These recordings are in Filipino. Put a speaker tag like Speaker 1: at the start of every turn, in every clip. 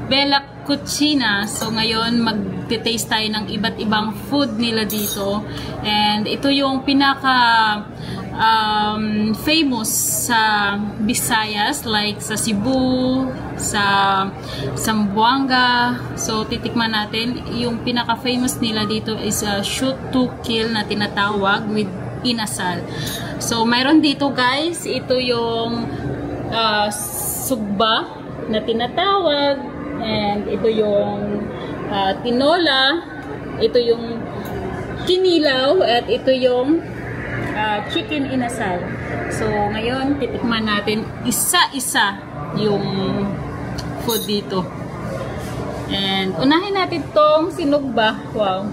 Speaker 1: Bella Cucina. So ngayon mag-taste tayo ng iba't ibang food nila dito. And ito yung pinaka famous sa Visayas, like sa Cebu, sa Zamboanga. So titikman natin. Yung pinaka famous nila dito is shoot to kill na tinatawag with inasal. So mayroon dito guys, ito yung sugba na tinatawag. And ito yung tinola, ito yung kinilaw, at ito yung chicken inasal. So, ngayon, titikman natin isa-isa yung food dito. And, unahin natin tong sinugba. Wow.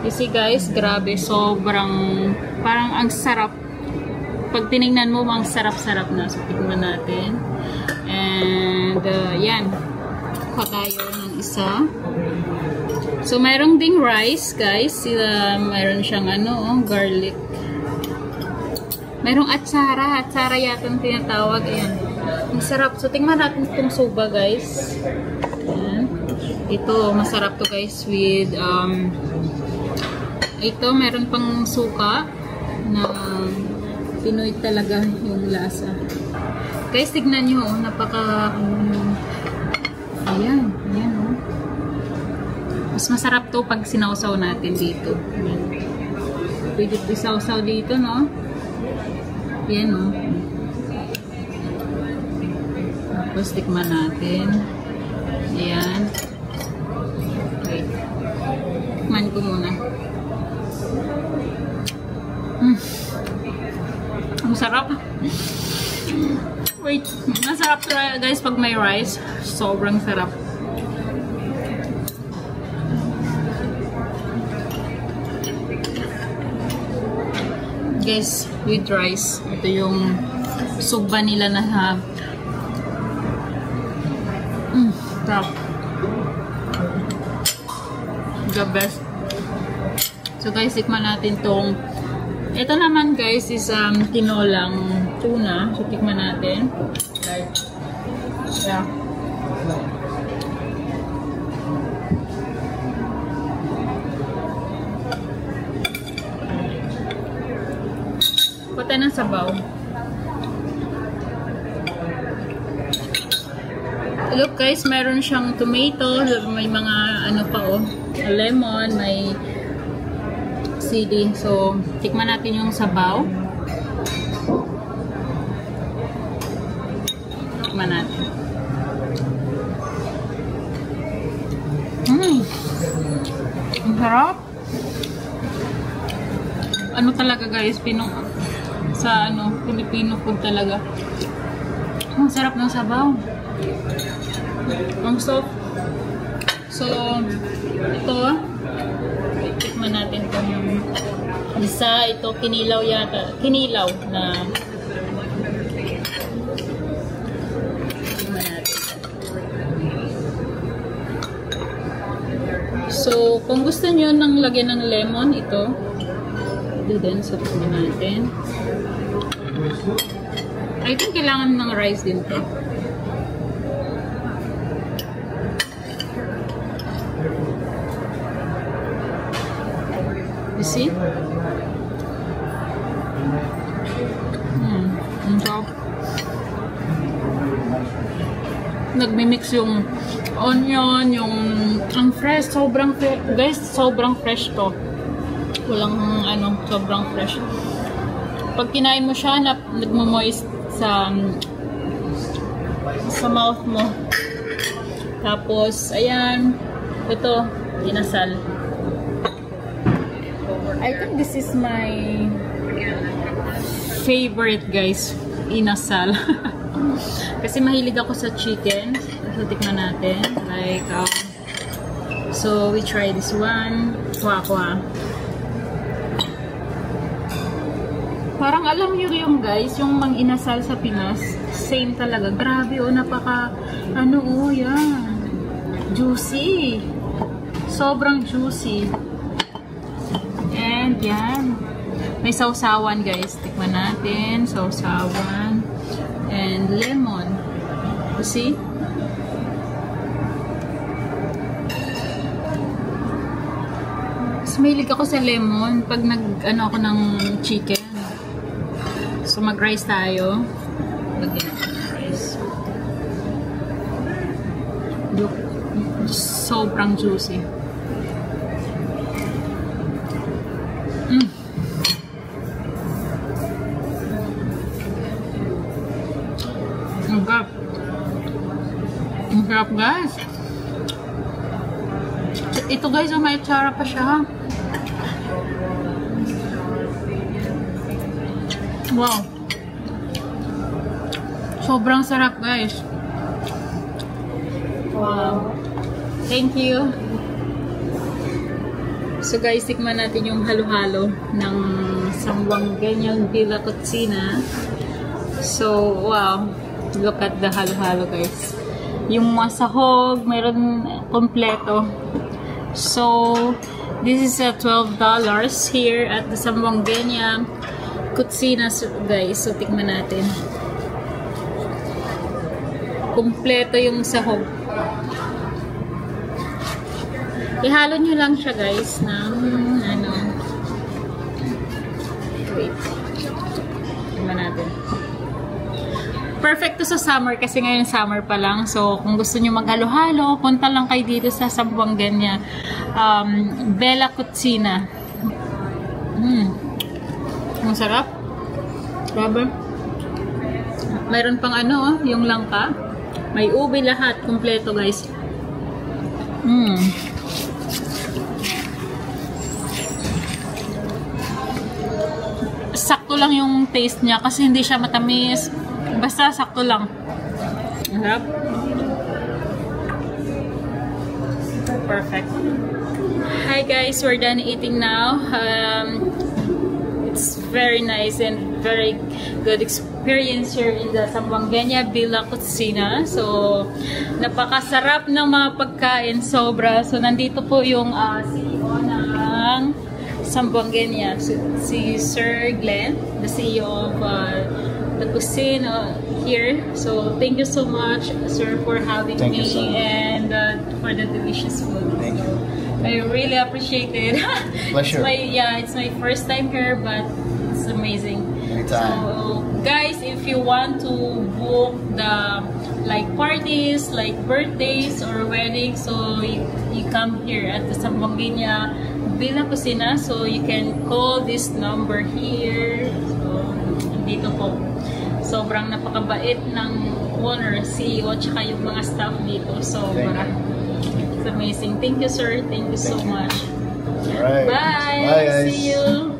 Speaker 1: You see guys, grabe, sobrang, parang ang sarap. Pag tinignan mo, ang sarap-sarap na. So, tikman natin. And, yan. Tayo ng isa. So, mayroong ding rice, guys. Mayroon siyang garlic. Mayroong atsara. Atsara yata ang tinatawag. Ayan. Ang sarap. So, tingnan natin itong soba, guys. Ayan. Ito, masarap to guys with, ito, meron pang suka na Pinoy talaga yung lasa. Guys, tignan nyo. Napaka, ayan, ayan, oh. Mas masarap to pag sinausaw natin dito. Ayan. Pwede ito isausaw dito, no? Ayan, oh. Tapos tikman natin. Ayan. Okay. Tikman ko muna. Ang sarap. Wait, masarap to guys pag may rice. Sobrang sarap. Guys, with rice. Ito yung sugba nila na sarap. The best. So guys, tikman natin tong. Ito naman guys is tinolang tuna. So tikman natin. Yeah. Pata ng sabaw. Look guys, meron siyang tomato, may mga lemon, may sili. So, tikman natin yung sabaw. Tikman natin. Ang sarap. Ano talaga guys, Filipino food talaga. Ang sarap ng sabaw. Ang soft. So, ito, tikman natin itong isa. Ito, kinilaw yata. Kinilaw na. Tikman natin. So, kung gusto nyo nang lagyan ng lemon, ito. Ito din. So, tikman natin. I think kailangan ng rice din to. You see? Ang sarap. Nagmimix yung onion, ang fresh, sobrang fresh. Guys, sobrang fresh to. Walang sobrang fresh. Pag kinain mo siya, nagmo-moist sa mouth mo. Tapos, ayan, ito, inasal. I think this is my favorite guys, inasal. Kasi mahilig ako sa chicken. So, tikman natin. Like, so, we try this one. Kuha. Parang alam nyo yung guys, yung mang inasal sa Pinas, same talaga. Grabe napaka, yan. Juicy. Sobrang juicy. And yan. May sausawan guys. Tikman natin. Sausawan. And lemon. You see? Guys, mahilig ako sa lemon pag nag-ano ako ng chicken. So, mag-rice tayo. Lagyan natin ng rice. Look, sobrang juicy. Ang sarap. Ang sarap, guys. Ito guys, may tsara pa siya. Wow. Sobrang sarap, guys. Wow. Thank you. So guys, tikman natin yung halo-halo ng Sambuangueña Villa Cocina. So, wow. Look at the halo-halo, guys. Yung mga sahog, mayroon kompleto. So, this is $12 here at the Sambuangueña Cocina, guys. So, tikman natin. Kompleto yung sahog. Ihalo nyo lang siya, guys, ng ano. Wait. Tikman natin. Perfect to sa summer kasi ngayon summer pa lang. So, kung gusto nyo maghalo-halo, punta lang kayo dito sa Sambuangueña Villa Cocina. Ang sarap. Grabe. Mayroon pang ano, yung langka. May ube lahat. Kompleto, guys. Sakto lang yung taste niya kasi hindi siya matamis. Basta sakto lang. Harap. Perfect. Hi guys, we're done eating now. It's very nice and very good experience here in the Sambuangueña Villa Cocina. So, napakasarap ng mga pagkain, sobra. So, nandito po yung CEO ng Sambuangueña, si Sir Glenn, the CEO of the cuisine here. So thank you so much, sir, for having me and for the delicious food.
Speaker 2: Thank you.
Speaker 1: I really appreciate it.
Speaker 2: Pleasure.
Speaker 1: It's my first time here, but it's amazing.
Speaker 2: Anytime.
Speaker 1: So guys, if you want to book the like parties, like birthdays or weddings, so you come here at the Sambuangueña Villa Cocina. So you can call this number here. So dito po. Sobrang napakabait ng owner, CEO, tsaka yung mga staff dito. So, it's amazing. Thank you, sir. Thank you so much.
Speaker 2: All right.
Speaker 1: Bye.
Speaker 2: Bye, guys.
Speaker 1: See you.